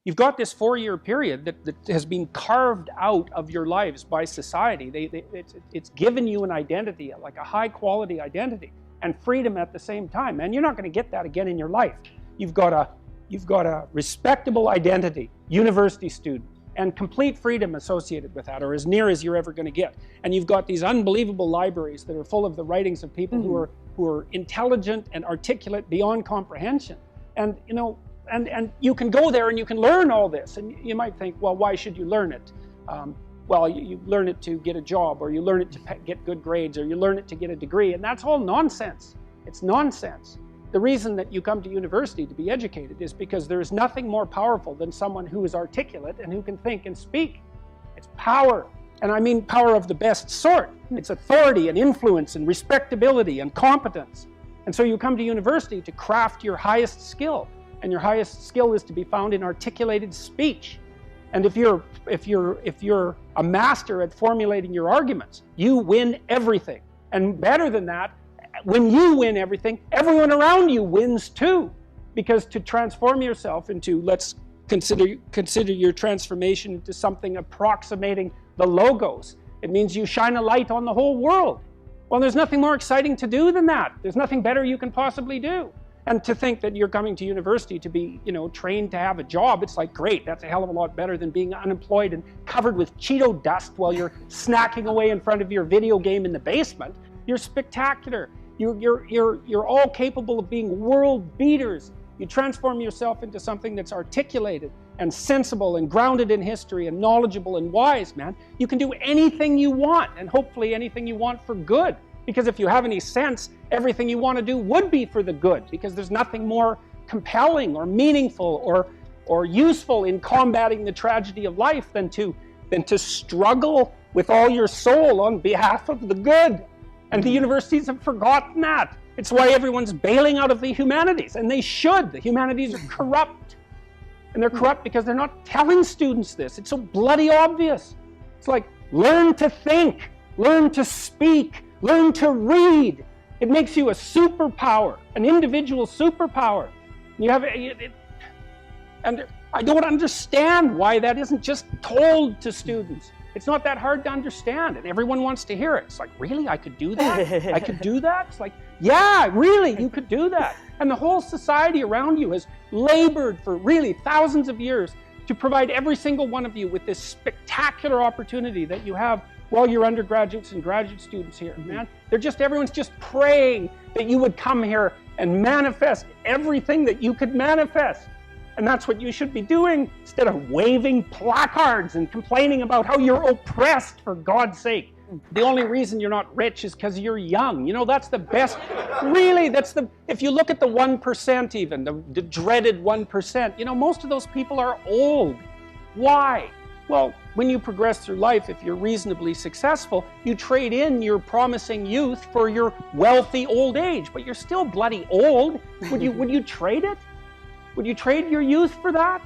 You've got this 4-year period that has been carved out of your lives by society. It's given you an identity, like a high quality identity, and freedom at the same time. And you're not going to get that again in your life. You've got a respectable identity, university student, and complete freedom associated with that, or as near as you're ever going to get. And you've got these unbelievable libraries that are full of the writings of people who are intelligent and articulate beyond comprehension. And you know, and you can go there and you can learn all this. And you might think, well, why should you learn it? Well, you learn it to get a job, or you learn it to get good grades, or you learn it to get a degree, and that's all nonsense. It's nonsense. The reason that you come to university to be educated is because there is nothing more powerful than someone who is articulate and who can think and speak. It's power, and I mean power of the best sort. It's authority and influence and respectability and competence. And so you come to university to craft your highest skill, and your highest skill is to be found in articulated speech. And if you're a master at formulating your arguments, you win everything. And better than that, when you win everything, everyone around you wins too. Because to transform yourself into, let's consider your transformation into something approximating the logos. It means you shine a light on the whole world. Well, there's nothing more exciting to do than that. There's nothing better you can possibly do. And to think that you're coming to university to be, you know, trained to have a job, it's like, great, that's a hell of a lot better than being unemployed and covered with Cheeto dust while you're snacking away in front of your video game in the basement. You're spectacular. You're all capable of being world beaters. You transform yourself into something that's articulated and sensible and grounded in history and knowledgeable and wise, man. You can do anything you want, and hopefully anything you want for good. Because if you have any sense, everything you want to do would be for the good, because there's nothing more compelling or meaningful or useful in combating the tragedy of life than to struggle with all your soul on behalf of the good. And the universities have forgotten that. It's why everyone's bailing out of the humanities, and they should. The humanities are corrupt. And they're corrupt because they're not telling students this. It's so bloody obvious. It's like, learn to think, learn to speak, learn to read. It makes you a superpower, an individual superpower. And I don't understand why that isn't just told to students. It's not that hard to understand, and everyone wants to hear it. It's like, really, I could do that? I could do that? It's like, yeah, really, you could do that. And the whole society around you has labored for really thousands of years to provide every single one of you with this spectacular opportunity that you have while you're undergraduates and graduate students here, man. Everyone's just praying that you would come here and manifest everything that you could manifest. And that's what you should be doing, instead of waving placards and complaining about how you're oppressed, for God's sake. The only reason you're not rich is because you're young. You know, that's the best. Really, if you look at the 1% even, the dreaded 1%, you know, most of those people are old. Why? Well, when you progress through life, if you're reasonably successful, you trade in your promising youth for your wealthy old age, but you're still bloody old. Would you trade it? Would you trade your youth for that?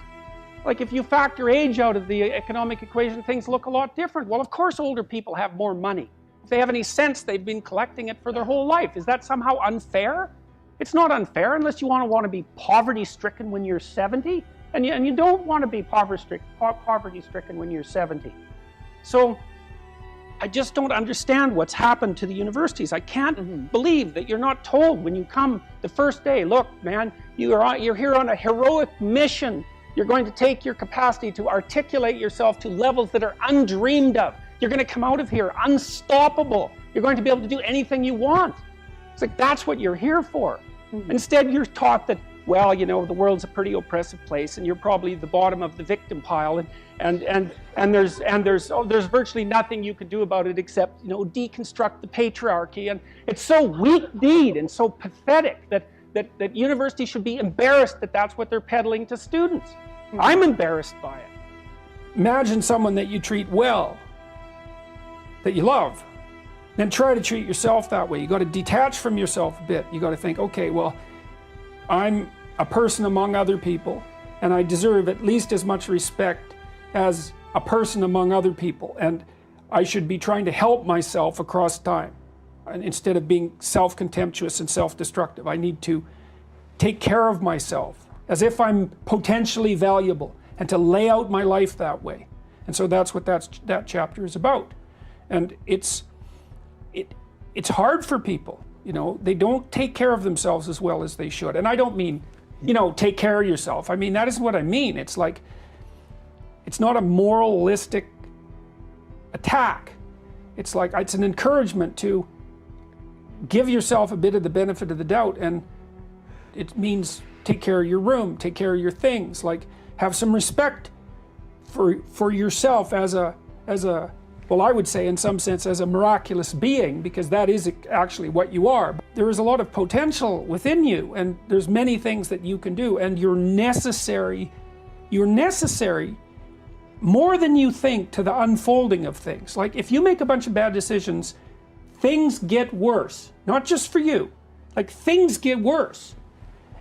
Like, if you factor age out of the economic equation, things look a lot different. Well, of course older people have more money. If they have any sense, they've been collecting it for their whole life. Is that somehow unfair? It's not unfair unless you want to be poverty-stricken when you're 70. And you don't want to be poverty-stricken when you're 70. So I just don't understand what's happened to the universities. I can't believe that you're not told when you come the first day, look, man, you're here on a heroic mission. You're going to take your capacity to articulate yourself to levels that are undreamed of. You're going to come out of here unstoppable. You're going to be able to do anything you want. It's like, that's what you're here for. Instead, you're taught that, well, you know, the world's a pretty oppressive place, and you're probably the bottom of the victim pile, and there's virtually nothing you can do about it except, you know, deconstruct the patriarchy. And it's so weak-kneed and so pathetic that universities should be embarrassed that that's what they're peddling to students. I'm embarrassed by it. Imagine someone that you treat well, that you love, then try to treat yourself that way. You got to detach from yourself a bit. You got to think, okay, well, I'm a person among other people, and I deserve at least as much respect as a person among other people, and I should be trying to help myself across time. And instead of being self-contemptuous and self-destructive, I need to take care of myself as if I'm potentially valuable, and to lay out my life that way. And so that's what that chapter is about. And it's hard for people, you know, they don't take care of themselves as well as they should. And I don't mean, you know, take care of yourself. I mean, that isn't what I mean. It's like, it's not a moralistic attack. It's like, it's an encouragement to give yourself a bit of the benefit of the doubt. And it means take care of your room, take care of your things, like have some respect for yourself as a, well, I would say in some sense as a miraculous being, because that is actually what you are. There is a lot of potential within you, and there's many things that you can do, and you're necessary more than you think to the unfolding of things. Like if you make a bunch of bad decisions, things get worse, not just for you, like things get worse.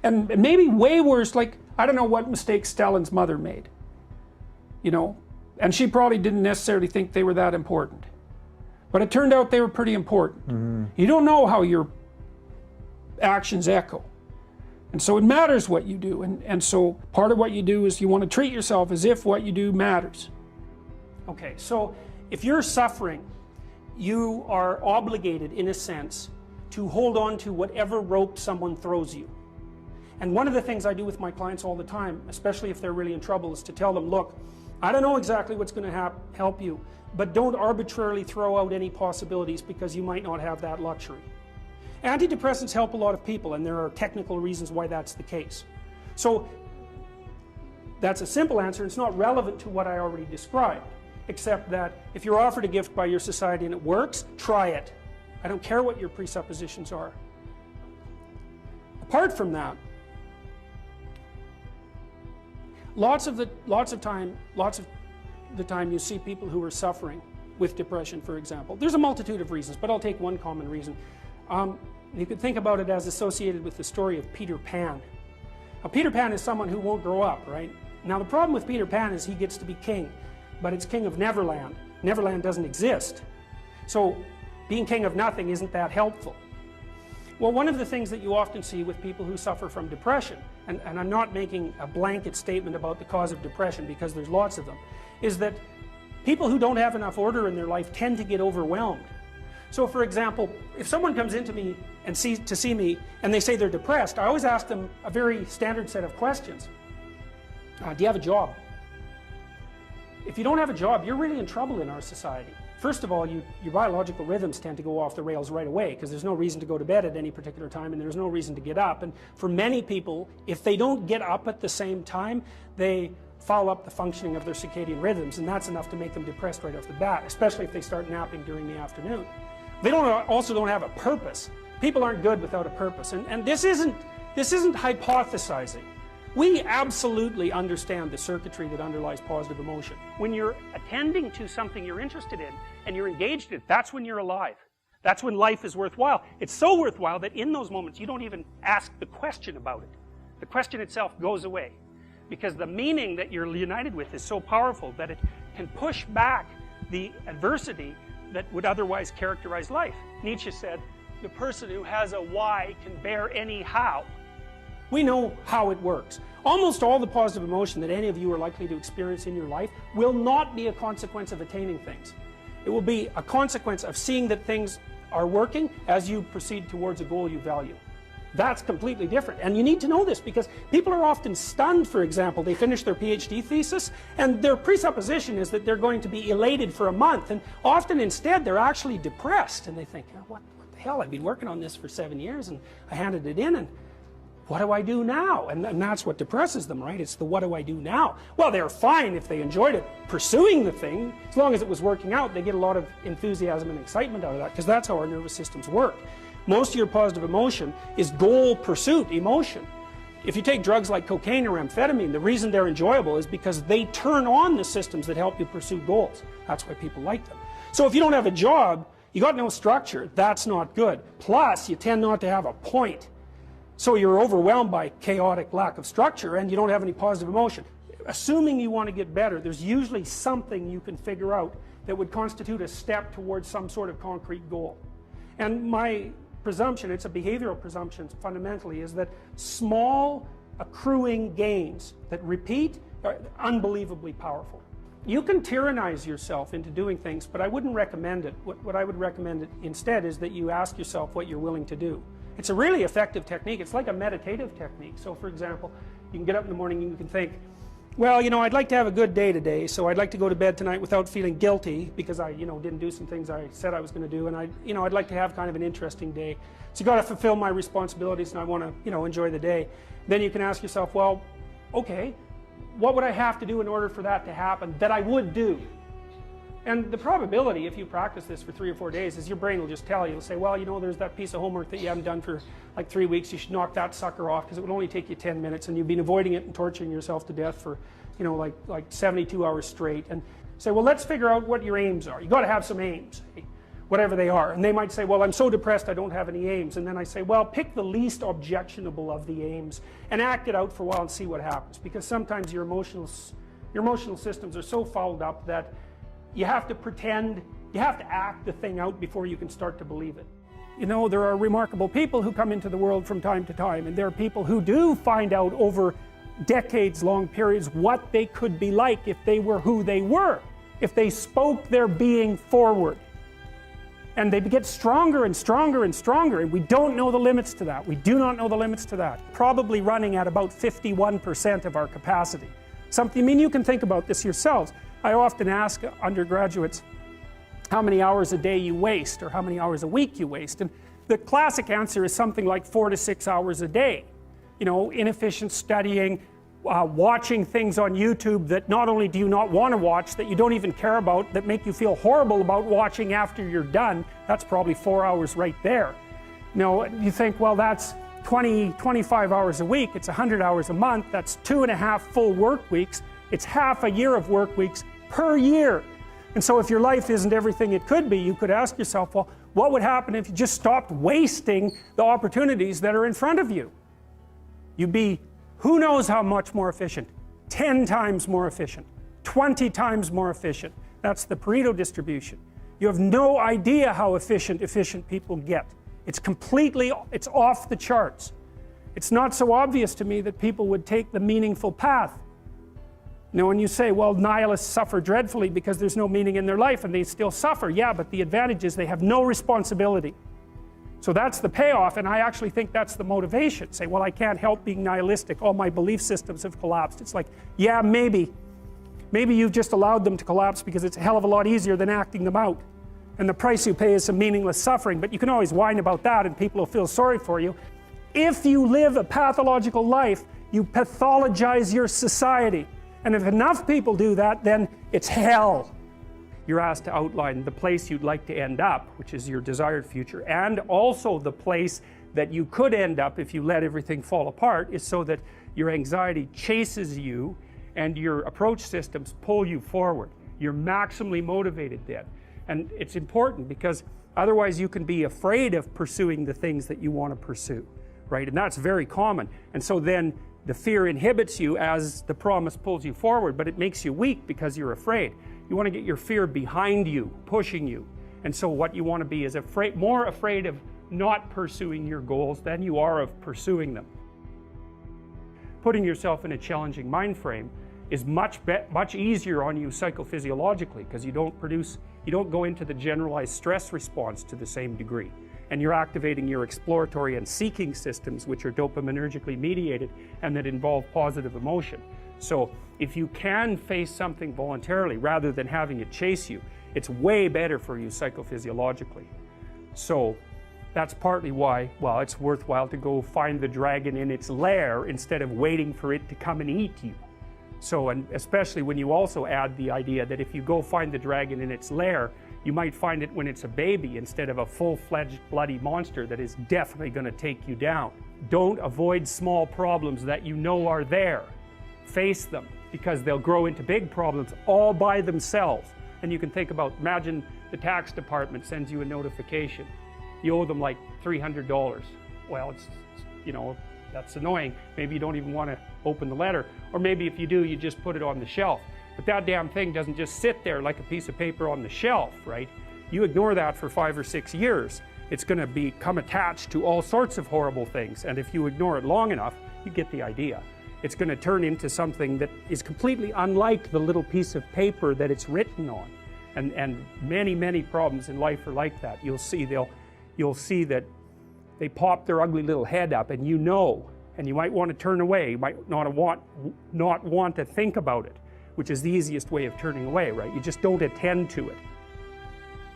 And maybe way worse, like I don't know what mistakes Stalin's mother made, you know, and she probably didn't necessarily think they were that important, but it turned out they were pretty important. Mm-hmm. You don't know how your actions echo, and so it matters what you do, and so part of what you do is you want to treat yourself as if what you do matters. Okay, so if you're suffering, you are obligated in a sense to hold on to whatever rope someone throws you. And one of the things I do with my clients all the time, especially if they're really in trouble, is to tell them, look, I don't know exactly what's going to help you, but don't arbitrarily throw out any possibilities because you might not have that luxury. Antidepressants help a lot of people, and there are technical reasons why that's the case. So that's a simple answer. It's not relevant to what I already described, except that if you're offered a gift by your society and it works, try it. I don't care what your presuppositions are. Apart from that, lots of the time you see people who are suffering with depression, for example. There's a multitude of reasons, but I'll take one common reason. You could think about it as associated with the story of Peter Pan. Now, Peter Pan is someone who won't grow up, right? Now the problem with Peter Pan is he gets to be king, but it's king of Neverland. Neverland doesn't exist. So being king of nothing isn't that helpful. Well, one of the things that you often see with people who suffer from depression, and I'm not making a blanket statement about the cause of depression because there's lots of them, is that people who don't have enough order in their life tend to get overwhelmed. So for example, if someone comes into me and to see me and they say they're depressed, I always ask them a very standard set of questions. Do you have a job? If you don't have a job, you're really in trouble in our society. First of all, your biological rhythms tend to go off the rails right away because there's no reason to go to bed at any particular time and there's no reason to get up. And for many people, if they don't get up at the same time, they foul up the functioning of their circadian rhythms, and that's enough to make them depressed right off the bat, especially if they start napping during the afternoon. They also don't have a purpose. People aren't good without a purpose, and this isn't hypothesizing. We absolutely understand the circuitry that underlies positive emotion. When you're attending to something you're interested in and you're engaged in it, that's when you're alive. That's when life is worthwhile. It's so worthwhile that in those moments you don't even ask the question about it. The question itself goes away because the meaning that you're united with is so powerful that it can push back the adversity that would otherwise characterize life. Nietzsche said, the person who has a why can bear any how. We know how it works. Almost all the positive emotion that any of you are likely to experience in your life will not be a consequence of attaining things. It will be a consequence of seeing that things are working as you proceed towards a goal you value. That's completely different, and you need to know this because people are often stunned. For example, they finish their PhD thesis and their presupposition is that they're going to be elated for a month, and often instead they're actually depressed, and they think, oh, what the hell, I've been working on this for 7 years and I handed it in, and what do I do now? And that's what depresses them, right? It's the what do I do now? Well, they're fine if they enjoyed it, pursuing the thing. As long as it was working out, they get a lot of enthusiasm and excitement out of that because that's how our nervous systems work. Most of your positive emotion is goal pursuit emotion. If you take drugs like cocaine or amphetamine, the reason they're enjoyable is because they turn on the systems that help you pursue goals. That's why people like them. So if you don't have a job, you got no structure, that's not good. Plus, you tend not to have a point. So you're overwhelmed by chaotic lack of structure and you don't have any positive emotion. Assuming you want to get better, there's usually something you can figure out that would constitute a step towards some sort of concrete goal. And my presumption, it's a behavioral presumption fundamentally, is that small accruing gains that repeat are unbelievably powerful. You can tyrannize yourself into doing things, but I wouldn't recommend it. What I would recommend instead is that you ask yourself what you're willing to do. It's a really effective technique. It's like a meditative technique. So for example, you can get up in the morning and you can think, well, you know, I'd like to have a good day today, so I'd like to go to bed tonight without feeling guilty because I, didn't do some things I said I was going to do, and I'd like to have kind of an interesting day. So you got to fulfill my responsibilities, and I want to, enjoy the day. Then you can ask yourself, well, okay, what would I have to do in order for that to happen that I would do? And the probability, if you practice this for 3 or 4 days, is your brain will just tell you, it'll say, well, there's that piece of homework that you haven't done for like 3 weeks, you should knock that sucker off because it would only take you 10 minutes and you've been avoiding it and torturing yourself to death for, like 72 hours straight. And say, well, let's figure out what your aims are. You got to have some aims, whatever they are. And they might say, well, I'm so depressed I don't have any aims. And then I say, well, pick the least objectionable of the aims and act it out for a while and see what happens. Because sometimes your emotional systems are so fouled up that you have to pretend, you have to act the thing out before you can start to believe it. There are remarkable people who come into the world from time to time, and there are people who do find out over decades-long periods what they could be like if they were who they were, if they spoke their being forward. And they get stronger and stronger and stronger, and we don't know the limits to that. We do not know the limits to that. Probably running at about 51% of our capacity. You can think about this yourselves. I often ask undergraduates how many hours a day you waste or how many hours a week you waste, and the classic answer is something like 4 to 6 hours a day. Inefficient studying, watching things on YouTube that not only do you not want to watch, that you don't even care about, that make you feel horrible about watching after you're done. That's probably 4 hours right there. You think, well, that's 25 hours a week, it's 100 hours a month, that's 2.5 full work weeks, it's half a year of work weeks per year. And so if your life isn't everything it could be, you could ask yourself, well, what would happen if you just stopped wasting the opportunities that are in front of you? You'd be, who knows how much more efficient? 10 times more efficient, 20 times more efficient. That's the Pareto distribution. You have no idea how efficient people get. It's off the charts. It's not so obvious to me that people would take the meaningful path. When you say, well, nihilists suffer dreadfully because there's no meaning in their life and they still suffer. Yeah, but the advantage is they have no responsibility. So that's the payoff, and I actually think that's the motivation. Say, well, I can't help being nihilistic. All my belief systems have collapsed. It's like, yeah, maybe. Maybe you've just allowed them to collapse because it's a hell of a lot easier than acting them out. And the price you pay is some meaningless suffering, but you can always whine about that and people will feel sorry for you. If you live a pathological life, you pathologize your society. And if enough people do that, then it's hell. You're asked to outline the place you'd like to end up, which is your desired future, and also the place that you could end up if you let everything fall apart, is so that your anxiety chases you and your approach systems pull you forward. You're maximally motivated then. And it's important because otherwise you can be afraid of pursuing the things that you want to pursue, right? And that's very common. And so then the fear inhibits you as the promise pulls you forward, but it makes you weak because you're afraid. You want to get your fear behind you, pushing you. And so what you want to be is more afraid of not pursuing your goals than you are of pursuing them. Putting yourself in a challenging mind frame is much easier on you psychophysiologically because you don't go into the generalized stress response to the same degree. And you're activating your exploratory and seeking systems, which are dopaminergically mediated and that involve positive emotion. So if you can face something voluntarily rather than having it chase you, it's way better for you psychophysiologically. So that's partly why, well, it's worthwhile to go find the dragon in its lair instead of waiting for it to come and eat you. So, and especially when you also add the idea that if you go find the dragon in its lair, you might find it when it's a baby instead of a full-fledged bloody monster that is definitely going to take you down. Don't avoid small problems that you know are there. Face them, because they'll grow into big problems all by themselves. And you can think about, imagine the tax department sends you a notification. You owe them like $300. Well, that's annoying. Maybe you don't even want to open the letter. Or maybe if you do, you just put it on the shelf. But that damn thing doesn't just sit there like a piece of paper on the shelf, right? You ignore that for 5 or 6 years, it's going to become attached to all sorts of horrible things. And if you ignore it long enough, you get the idea. it's going to turn into something that is completely unlike the little piece of paper that it's written on. And many problems in life are like that. You'll see that they pop their ugly little head up, and you know, and you might want to turn away. You might not want to think about it, which is the easiest way of turning away, right? You just don't attend to it.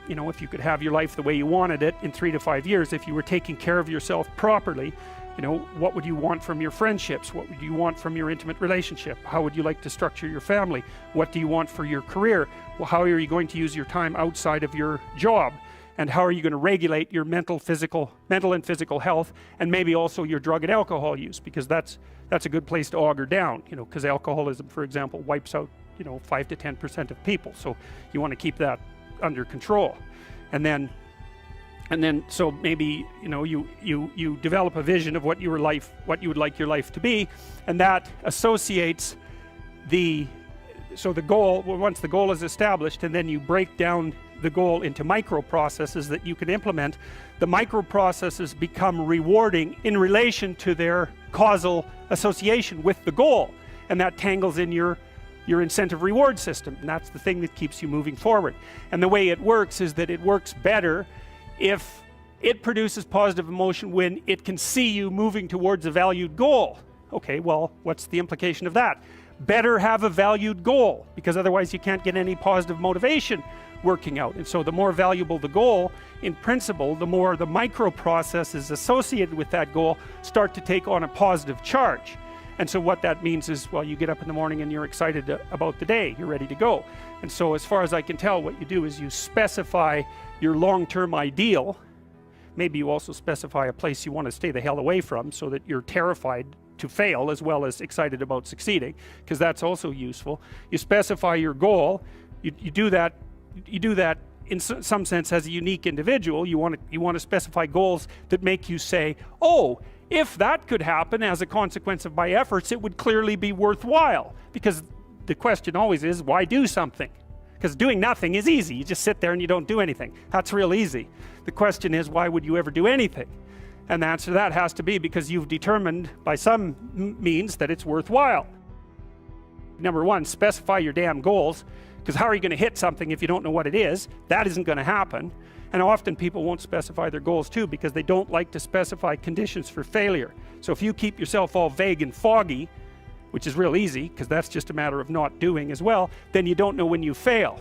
You know, if you could have your life the way you wanted it in 3 to 5 years, if you were taking care of yourself properly, you know, what would you want from your friendships? What would you want from your intimate relationship? How would you like to structure your family? What do you want for your career? Well, how are you going to use your time outside of your job? And how are you going to regulate your mental and physical health, and maybe also your drug and alcohol use, because that's a good place to auger down, you know, because alcoholism, for example, wipes out, you know, 5 to 10% of people. So you want to keep that under control. And then so maybe, you know, you develop a vision of what you would like your life to be, and that associates the goal. Well, once the goal is established, and then you break down the goal into microprocesses that you can implement, the microprocesses become rewarding in relation to their causal association with the goal, and that tangles in your incentive reward system, and that's the thing that keeps you moving forward. And the way it works is that it works better if it produces positive emotion when it can see you moving towards a valued goal. Okay, well, what's the implication of that? Better have a valued goal, because otherwise you can't get any positive motivation working out. And so the more valuable the goal, in principle, the more the microprocesses associated with that goal start to take on a positive charge. And so what that means is, well, you get up in the morning and you're excited about the day, you're ready to go. And so as far as I can tell, what you do is you specify your long-term ideal. Maybe you also specify a place you want to stay the hell away from, so that you're terrified to fail as well as excited about succeeding, because that's also useful. You specify your goal. You do that in some sense as a unique individual. You want to specify goals that make you say, oh, if that could happen as a consequence of my efforts, it would clearly be worthwhile. Because the question always is, why do something? Because doing nothing is easy. You just sit there and you don't do anything. That's real easy. The question is, why would you ever do anything? And the answer to that has to be because you've determined by some means that it's worthwhile. Number one, specify your damn goals, because how are you going to hit something if you don't know what it is? That isn't going to happen. And often people won't specify their goals too, because they don't like to specify conditions for failure. So if you keep yourself all vague and foggy, which is real easy, because that's just a matter of not doing as well, then you don't know when you fail.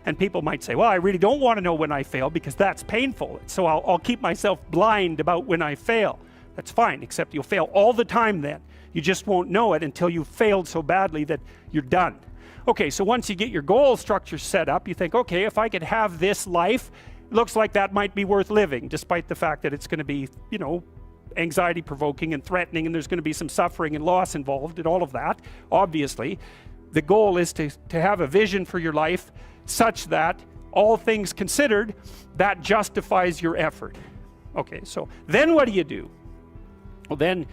And people might say, well, I really don't want to know when I fail, because that's painful. So I'll keep myself blind about when I fail. That's fine, except you'll fail all the time then. You just won't know it until you've failed so badly that you're done. Okay, so once you get your goal structure set up, you think, okay, if I could have this life, looks like that might be worth living, despite the fact that it's going to be, you know, anxiety provoking and threatening, and there's going to be some suffering and loss involved and all of that. Obviously, the goal is to have a vision for your life such that, all things considered, that justifies your effort. Okay, so then what do you do? Well, then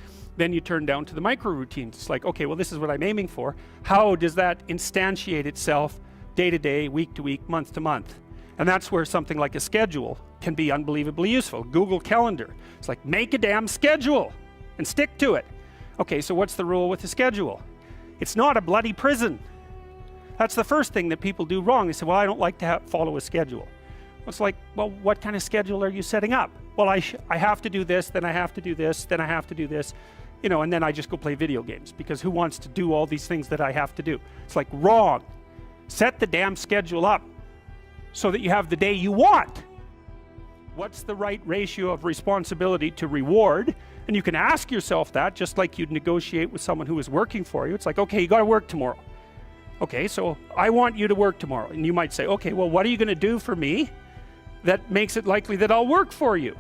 you turn down to the micro routines. It's like, okay, well, this is what I'm aiming for. How does that instantiate itself day to day, week to week, month to month? And that's where something like a schedule can be unbelievably useful. Google Calendar. It's like, make a damn schedule and stick to it. Okay, so what's the rule with the schedule? It's not a bloody prison. That's the first thing that people do wrong. They say, well, I don't like to follow a schedule. It's like, well, what kind of schedule are you setting up? Well, I have to do this, then I have to do this, then I have to do this, you know, and then I just go play video games, because who wants to do all these things that I have to do? It's like, wrong. Set the damn schedule up so that you have the day you want. What's the right ratio of responsibility to reward? And you can ask yourself that, just like you'd negotiate with someone who is working for you. It's like, okay, you got to work tomorrow. Okay, so I want you to work tomorrow. And you might say, okay, well, what are you going to do for me that makes it likely that I'll work for you?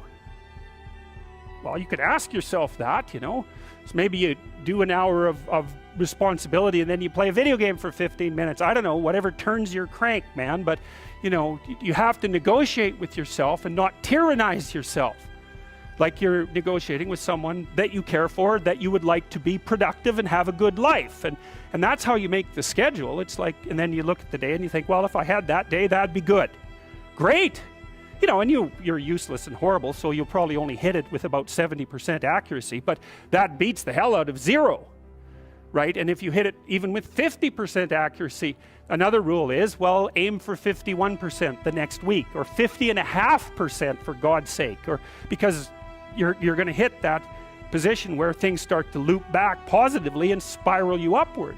Well, you could ask yourself that, you know. So maybe you do an hour of responsibility, and then you play a video game for 15 minutes. I don't know, whatever turns your crank, man. But, you know, you have to negotiate with yourself and not tyrannize yourself. Like you're negotiating with someone that you care for, that you would like to be productive and have a good life. And that's how you make the schedule. It's like, and then you look at the day and you think, well, if I had that day, that'd be good. Great. You know, and you're useless and horrible, so you'll probably only hit it with about 70% accuracy, but that beats the hell out of 0. right? And if you hit it even with 50% accuracy, another rule is, well, aim for 51% the next week, or 50.5% for God's sake, or because you're going to hit that position where things start to loop back positively and spiral you upward.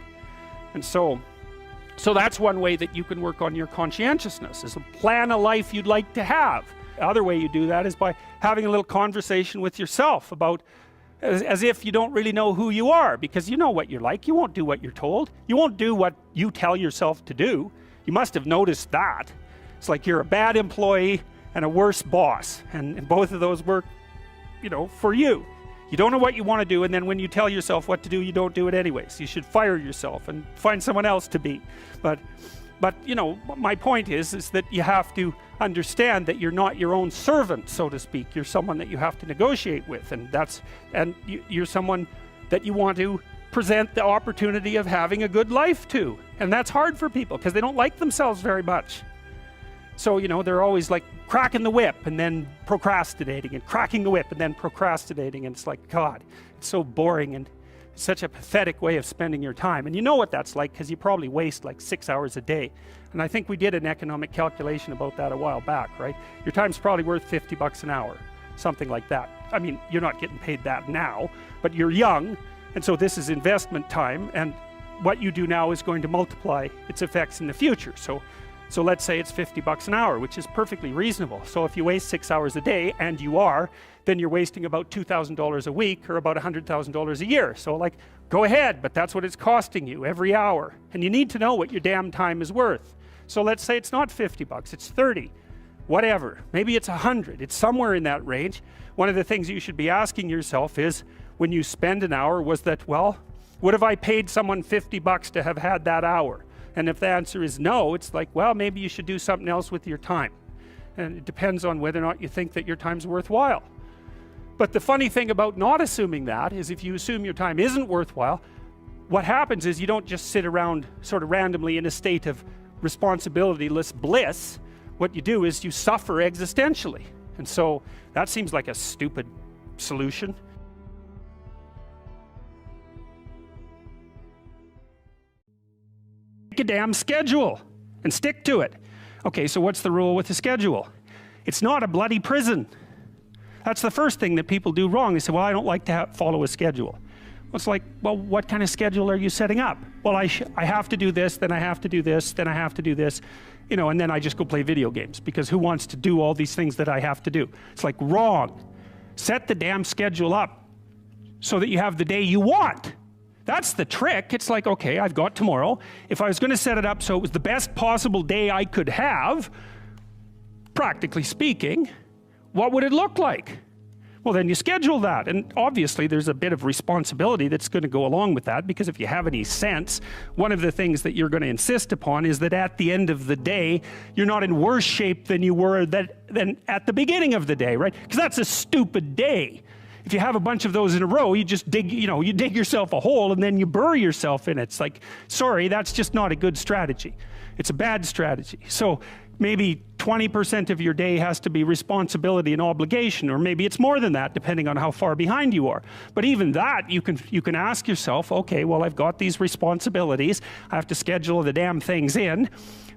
And so that's one way that you can work on your conscientiousness, is to plan a life you'd like to have. The other way you do that is by having a little conversation with yourself about, as if you don't really know who you are, because you know what you're like. You won't do what you're told. You won't do what you tell yourself to do. You must have noticed that. It's like you're a bad employee and a worse boss, and both of those work, for you. You don't know what you want to do, and then when you tell yourself what to do, you don't do it anyways. You should fire yourself and find someone else to be. But my point is that you have to understand that you're not your own servant, so to speak. You're someone that you have to negotiate with, and you're someone that you want to present the opportunity of having a good life to. And that's hard for people because they don't like themselves very much. So, they're always like cracking the whip and then procrastinating, and cracking the whip and then procrastinating. And it's like, God, it's so boring and such a pathetic way of spending your time. And you know what that's like, because you probably waste like 6 hours a day. And I think we did an economic calculation about that a while back, right? Your time's probably worth $50 an hour, something like that. I mean, you're not getting paid that now, but you're young, and so this is investment time, and what you do now is going to multiply its effects in the future. So let's say it's $50 an hour, which is perfectly reasonable. So if you waste 6 hours a day, and you are, then you're wasting about $2,000 a week, or about $100,000 a year. So like, go ahead, but that's what it's costing you every hour. And you need to know what your damn time is worth. So let's say it's not $50, it's 30, whatever. Maybe it's 100, it's somewhere in that range. One of the things you should be asking yourself is, when you spend an hour, was that, well, would have I paid someone $50 to have had that hour? And if the answer is no, it's like, well, maybe you should do something else with your time. And it depends on whether or not you think that your time's worthwhile. But the funny thing about not assuming that is, if you assume your time isn't worthwhile, what happens is you don't just sit around sort of randomly in a state of responsibilityless bliss. What you do is you suffer existentially. And so that seems like a stupid solution. A damn schedule and stick to it. Okay, so what's the rule with the schedule? It's not a bloody prison. That's the first thing that people do wrong. They say, well, I don't like to follow a schedule. Well, it's like, well, what kind of schedule are you setting up? Well, I have to do this, then I have to do this, then I have to do this, and then I just go play video games, because who wants to do all these things that I have to do? It's like, wrong. Set the damn schedule up so that you have the day you want. That's the trick. It's like, okay, I've got tomorrow. If I was going to set it up so it was the best possible day I could have, practically speaking, what would it look like? Well, then you schedule that. And obviously there's a bit of responsibility that's going to go along with that, because if you have any sense, one of the things that you're going to insist upon is that at the end of the day, you're not in worse shape than you were than at the beginning of the day, right? Because that's a stupid day. If you have a bunch of those in a row, you just dig, you dig yourself a hole and then you bury yourself in it. It's like, sorry, that's just not a good strategy. It's a bad strategy. So maybe 20% of your day has to be responsibility and obligation, or maybe it's more than that, depending on how far behind you are. But even that, you can ask yourself, okay, well, I've got these responsibilities. I have to schedule the damn things in.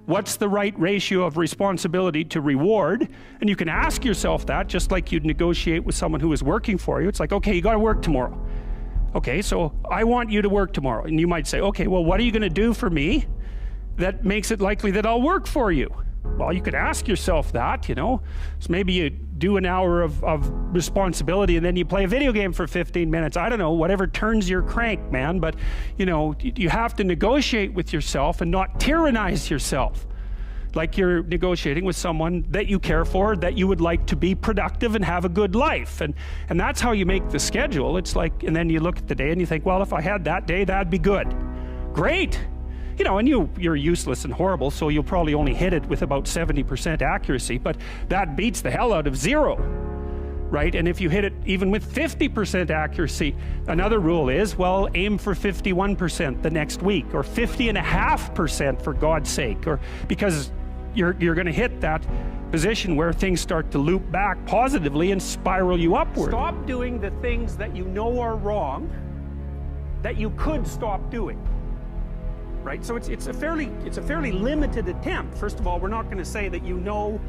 What's the right ratio of responsibility to reward? And you can ask yourself that, just like you'd negotiate with someone who is working for you. It's like, okay, you got to work tomorrow. Okay, so I want you to work tomorrow. And you might say, okay, well, what are you going to do for me that makes it likely that I'll work for you? Well, you could ask yourself that, So maybe you do an hour of responsibility and then you play a video game for 15 minutes. I don't know, whatever turns your crank, man. But, you have to negotiate with yourself and not tyrannize yourself. Like you're negotiating with someone that you care for, that you would like to be productive and have a good life. And that's how you make the schedule. It's like, and then you look at the day and you think, well, if I had that day, that'd be good. Great. And you're useless and horrible, so you'll probably only hit it with about 70% accuracy, but that beats the hell out of 0, right? And if you hit it even with 50% accuracy, another rule is, well, aim for 51% the next week, or 50.5% for God's sake, or because you're going to hit that position where things start to loop back positively and spiral you upward. Stop doing the things that you know are wrong, that you could stop doing. Right? So it's a fairly limited attempt. First of all, we're not going to say that you know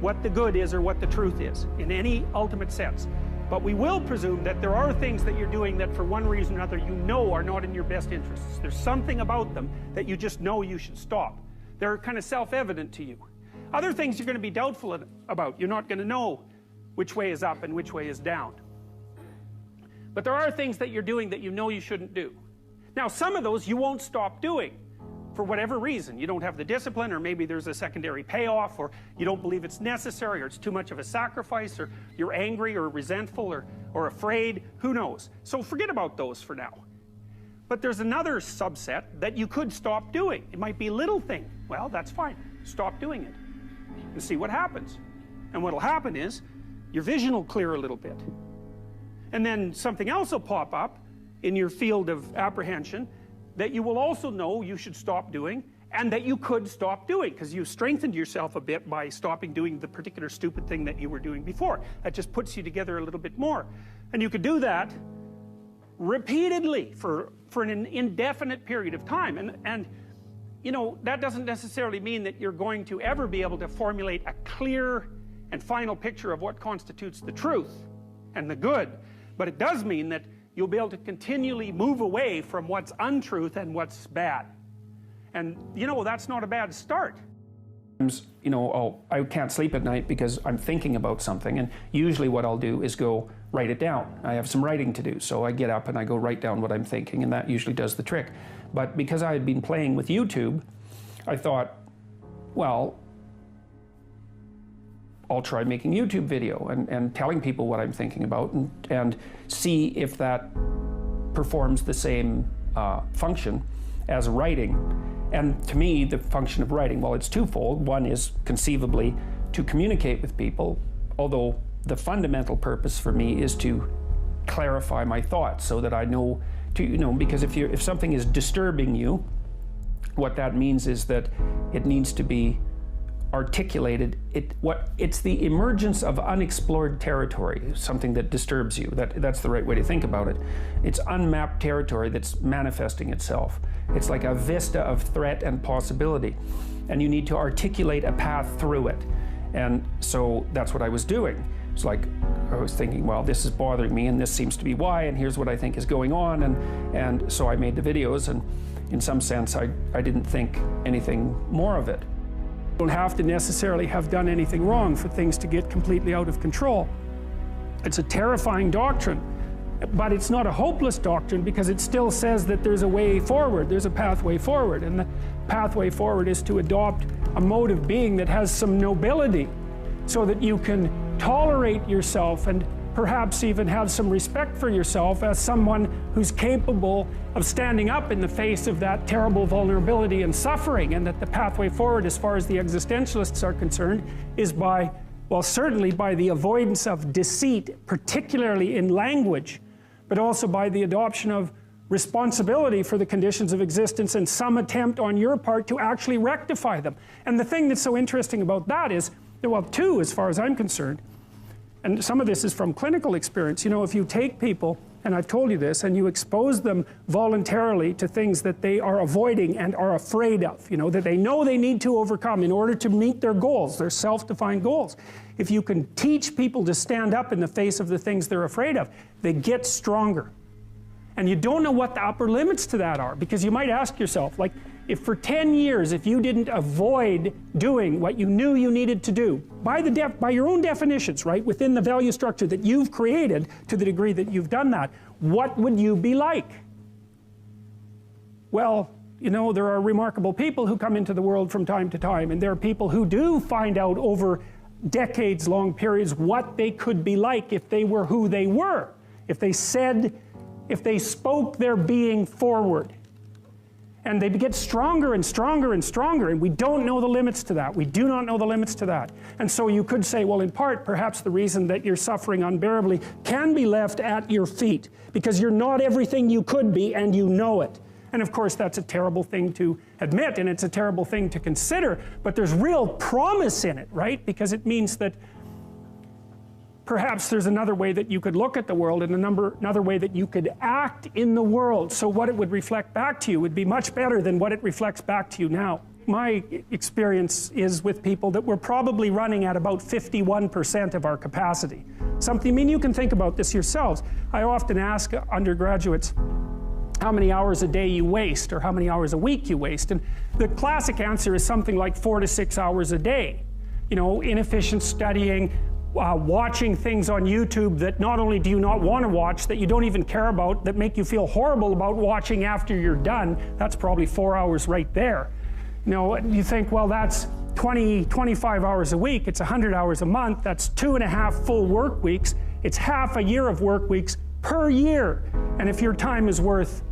what the good is or what the truth is in any ultimate sense. But we will presume that there are things that you're doing that for one reason or another you know are not in your best interests. There's something about them that you just know you should stop. They're kind of self-evident to you. Other things you're going to be doubtful about. You're not going to know which way is up and which way is down. But there are things that you're doing that you know you shouldn't do. Now, some of those you won't stop doing for whatever reason. You don't have the discipline, or maybe there's a secondary payoff, or you don't believe it's necessary, or it's too much of a sacrifice, or you're angry or resentful or afraid. Who knows? So forget about those for now. But there's another subset that you could stop doing. It might be a little thing. Well, that's fine. Stop doing it and see what happens. And what'll happen is your vision will clear a little bit. And then something else will pop up in your field of apprehension that you will also know you should stop doing, and that you could stop doing, because you've strengthened yourself a bit by stopping doing the particular stupid thing that you were doing before. That just puts you together a little bit more. And you could do that repeatedly for an indefinite period of time. And you know, that doesn't necessarily mean that you're going to ever be able to formulate a clear and final picture of what constitutes the truth and the good. But it does mean that you'll be able to continually move away from what's untruth and what's bad. And, you know, that's not a bad start. You know, oh, I can't sleep at night because I'm thinking about something, and usually what I'll do is go write it down. I have some writing to do, so I get up and I go write down what I'm thinking, and that usually does the trick. But because I had been playing with YouTube, I thought, well, I'll try making YouTube video and telling people what I'm thinking about, and see if that performs the same function as writing. And to me, the function of writing, well, it's twofold. One is conceivably to communicate with people, although the fundamental purpose for me is to clarify my thoughts so that I know to, you know, because if something is disturbing you, what that means is that it needs to be articulated. It's the emergence of unexplored territory, something that disturbs you. That's the right way to think about it. It's unmapped territory that's manifesting itself. It's like a vista of threat and possibility, and you need to articulate a path through it. And so that's what I was doing. It's like I was thinking, well, this is bothering me, and this seems to be why, and here's what I think is going on, and so I made the videos, and in some sense I didn't think anything more of it. You don't have to necessarily have done anything wrong for things to get completely out of control. It's a terrifying doctrine, but it's not a hopeless doctrine, because it still says that there's a way forward, there's a pathway forward, and the pathway forward is to adopt a mode of being that has some nobility, so that you can tolerate yourself and perhaps even have some respect for yourself as someone who's capable of standing up in the face of that terrible vulnerability and suffering, and that the pathway forward, as far as the existentialists are concerned, is by, well, certainly by the avoidance of deceit, particularly in language, but also by the adoption of responsibility for the conditions of existence and some attempt on your part to actually rectify them. And the thing that's so interesting about that is, well, two, as far as I'm concerned, and some of this is from clinical experience, you know, if you take people, and I've told you this, and you expose them voluntarily to things that they are avoiding and are afraid of, you know, that they know they need to overcome in order to meet their goals, their self-defined goals. If you can teach people to stand up in the face of the things they're afraid of, they get stronger. And you don't know what the upper limits to that are, because you might ask yourself, like, if for 10 years, if you didn't avoid doing what you knew you needed to do, by your own definitions, right, within the value structure that you've created, to the degree that you've done that, what would you be like? Well, you know, there are remarkable people who come into the world from time to time, and there are people who do find out over decades-long periods what they could be like if they were who they were, if they spoke their being forward. And they get stronger and stronger and stronger, and we don't know the limits to that. We do not know the limits to that. And so you could say, well, in part, perhaps the reason that you're suffering unbearably can be left at your feet, because you're not everything you could be, and you know it. And of course, that's a terrible thing to admit, and it's a terrible thing to consider, but there's real promise in it, right? Because it means that perhaps there's another way that you could look at the world and another way that you could act in the world, so what it would reflect back to you would be much better than what it reflects back to you now. My experience is with people that we're probably running at about 51% of our capacity. Something, I mean, you can think about this yourselves. I often ask undergraduates how many hours a day you waste or how many hours a week you waste, and the classic answer is something like 4 to 6 hours a day. You know, inefficient studying, watching things on YouTube that not only do you not want to watch, that you don't even care about, that make you feel horrible about watching after you're done. That's probably 4 hours right there. You know, you think, well, that's 25 hours a week, it's 100 hours a month, that's 2.5 full work weeks, it's half a year of work weeks per year. And if your time is worth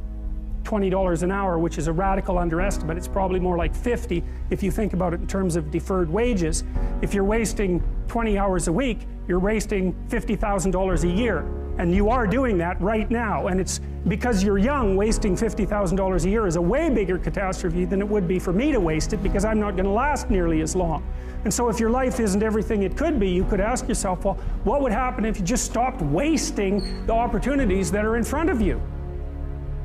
$20 an hour, which is a radical underestimate, it's probably more like 50 if you think about it in terms of deferred wages. If you're wasting 20 hours a week, you're wasting $50,000 a year. And you are doing that right now. And it's because you're young, wasting $50,000 a year is a way bigger catastrophe than it would be for me to waste it, because I'm not going to last nearly as long. And so if your life isn't everything it could be, you could ask yourself, well, what would happen if you just stopped wasting the opportunities that are in front of you?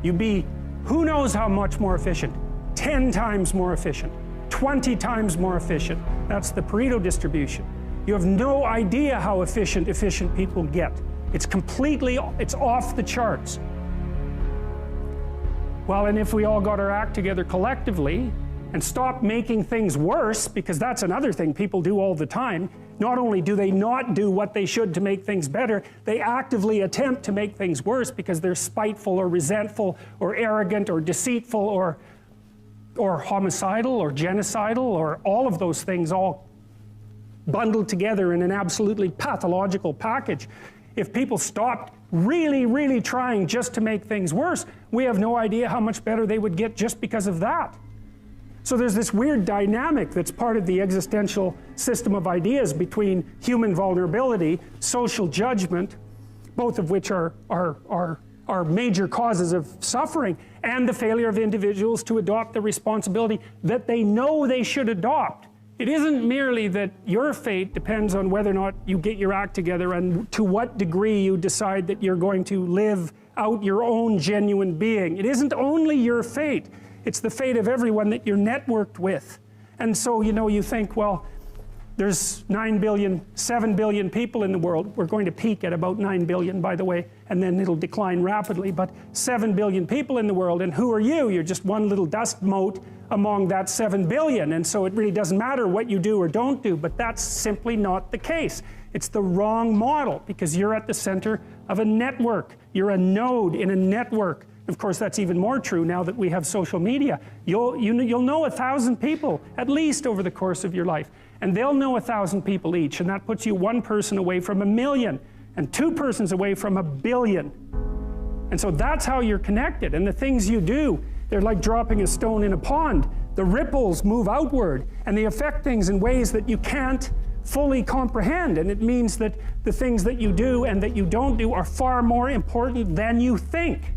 You'd be who knows how much more efficient, 10 times more efficient, 20 times more efficient. That's the Pareto distribution. You have no idea how efficient people get. It's off the charts. Well, and if we all got our act together collectively and stopped making things worse, because that's another thing people do all the time, not only do they not do what they should to make things better, they actively attempt to make things worse because they're spiteful or resentful or arrogant or deceitful or homicidal or genocidal or all of those things all bundled together in an absolutely pathological package. If people stopped really, really trying just to make things worse, we have no idea how much better they would get just because of that. So there's this weird dynamic that's part of the existential system of ideas between human vulnerability, social judgment, both of which are major causes of suffering, and the failure of individuals to adopt the responsibility that they know they should adopt. It isn't merely that your fate depends on whether or not you get your act together and to what degree you decide that you're going to live out your own genuine being. It isn't only your fate. It's the fate of everyone that you're networked with. And so, you know, you think, well, there's 9 billion, 7 billion people in the world. We're going to peak at about 9 billion, by the way, and then it'll decline rapidly, but 7 billion people in the world, and who are you? You're just one little dust mote among that 7 billion, and so it really doesn't matter what you do or don't do, but that's simply not the case. It's the wrong model, because you're at the center of a network. You're a node in a network. Of course, that's even more true now that we have social media. You'll know 1,000 people, at least, over the course of your life. And they'll know 1,000 people each, and that puts you one person away from 1 million, and 2 persons away from 1 billion. And so that's how you're connected. And the things you do, they're like dropping a stone in a pond. The ripples move outward, and they affect things in ways that you can't fully comprehend. And it means that the things that you do and that you don't do are far more important than you think.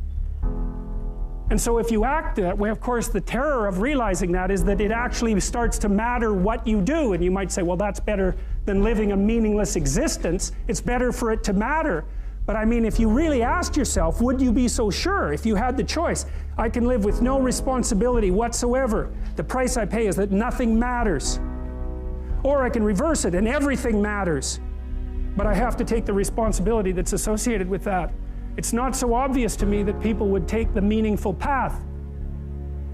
And so if you act that way, of course, the terror of realizing that is that it actually starts to matter what you do. And you might say, well, that's better than living a meaningless existence. It's better for it to matter. But I mean, if you really asked yourself, would you be so sure if you had the choice? I can live with no responsibility whatsoever. The price I pay is that nothing matters. Or I can reverse it and everything matters. But I have to take the responsibility that's associated with that. It's not so obvious to me that people would take the meaningful path.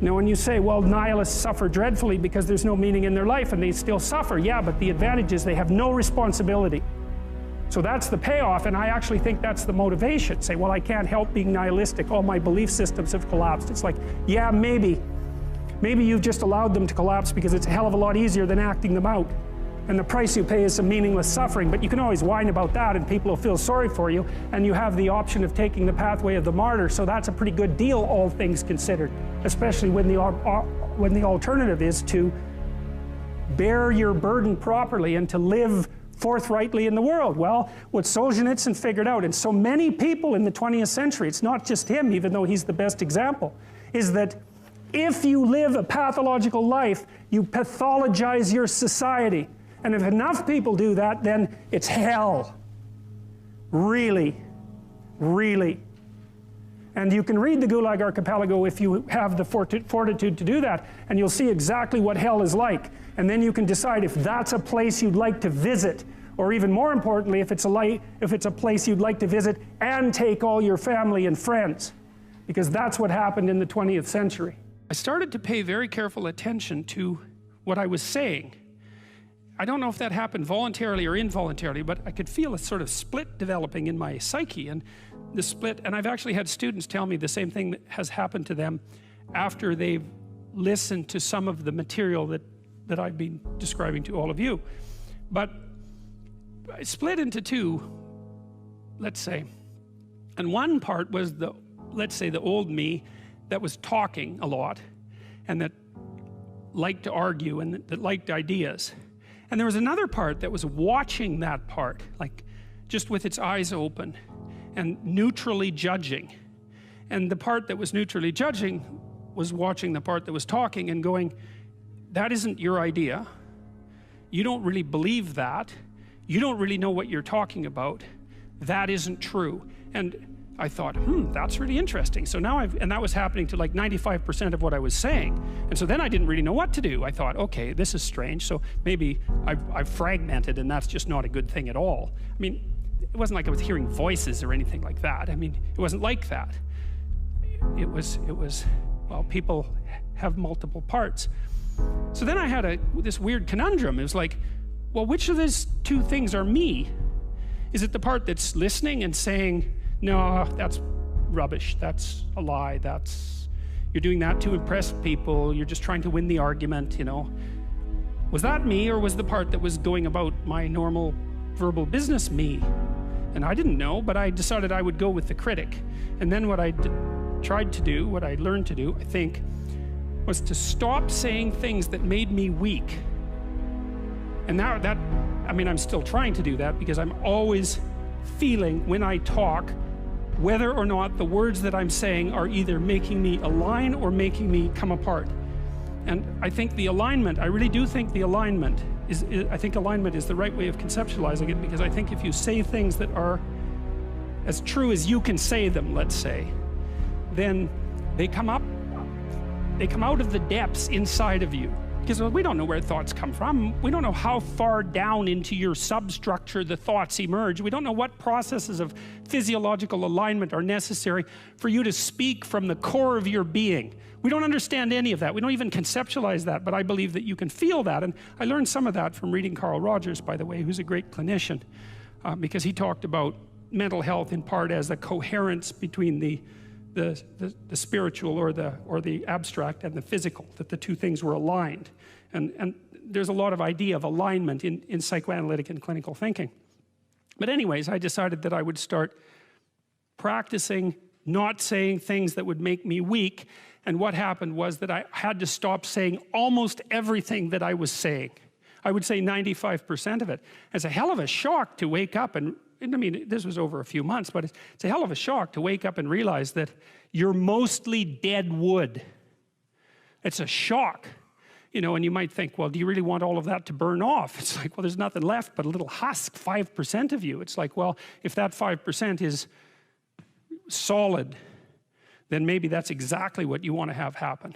You know, when you say, well, nihilists suffer dreadfully because there's no meaning in their life, and they still suffer. Yeah, but the advantage is they have no responsibility. So that's the payoff, and I actually think that's the motivation. Say, well, I can't help being nihilistic. All my belief systems have collapsed. It's like, yeah, maybe. Maybe you've just allowed them to collapse because it's a hell of a lot easier than acting them out. And the price you pay is some meaningless suffering, but you can always whine about that and people will feel sorry for you, and you have the option of taking the pathway of the martyr, so that's a pretty good deal, all things considered, especially when the alternative is to bear your burden properly and to live forthrightly in the world. Well, what Solzhenitsyn figured out, and so many people in the 20th century, it's not just him, even though he's the best example, is that if you live a pathological life, you pathologize your society. And if enough people do that, then it's hell. Really, really. And you can read the Gulag Archipelago if you have the fortitude to do that, and you'll see exactly what hell is like. And then you can decide if that's a place you'd like to visit, or even more importantly, if it's a place you'd like to visit and take all your family and friends, because that's what happened in the 20th century. I started to pay very careful attention to what I was saying. I don't know if that happened voluntarily or involuntarily, but I could feel a sort of split developing in my psyche, and the split, and I've actually had students tell me the same thing that has happened to them after they've listened to some of the material that I've been describing to all of you. But I split into two, let's say, and one part was let's say the old me that was talking a lot and that liked to argue and that liked ideas. And there was another part that was watching that part, like just with its eyes open and neutrally judging. And the part that was neutrally judging was watching the part that was talking and going, that isn't your idea. You don't really believe that. You don't really know what you're talking about. That isn't true. And I thought, that's really interesting. So now and that was happening to like 95% of what I was saying. And so then I didn't really know what to do. I thought, okay, this is strange. So maybe I've fragmented, and that's just not a good thing at all. I mean, it wasn't like I was hearing voices or anything like that. I mean, it wasn't like that. It was, well, people have multiple parts. So then I had this weird conundrum. It was like, well, which of these two things are me? Is it the part that's listening and saying, no, that's rubbish, that's a lie, you're doing that to impress people, you're just trying to win the argument, you know? Was that me, or was the part that was going about my normal verbal business me? And I didn't know, but I decided I would go with the critic. And then what I tried to do, what I learned to do, I think, was to stop saying things that made me weak. And now I mean, I'm still trying to do that, because I'm always feeling when I talk whether or not the words that I'm saying are either making me align or making me come apart. And I think the alignment, I really do think the alignment I think alignment is the right way of conceptualizing it, because I think if you say things that are as true as you can say them, let's say, then they come out of the depths inside of you. Because we don't know where thoughts come from. We don't know how far down into your substructure the thoughts emerge. We don't know what processes of physiological alignment are necessary for you to speak from the core of your being. We don't understand any of that. We don't even conceptualize that, but I believe that you can feel that. And I learned some of that from reading Carl Rogers, by the way, who's a great clinician, because he talked about mental health in part as a coherence between the spiritual or the abstract and the physical, that the two things were aligned. And there's a lot of idea of alignment in psychoanalytic and clinical thinking. But anyways, I decided that I would start practicing not saying things that would make me weak. And what happened was that I had to stop saying almost everything that I was saying. I would say 95% of it. It's a hell of a shock to wake up and I mean, this was over a few months, but it's a hell of a shock to wake up and realize that you're mostly dead wood. It's a shock, you know, and you might think, well, do you really want all of that to burn off? It's like, well, there's nothing left but a little husk, 5% of you. It's like, well, if that 5% is solid, then maybe that's exactly what you want to have happen.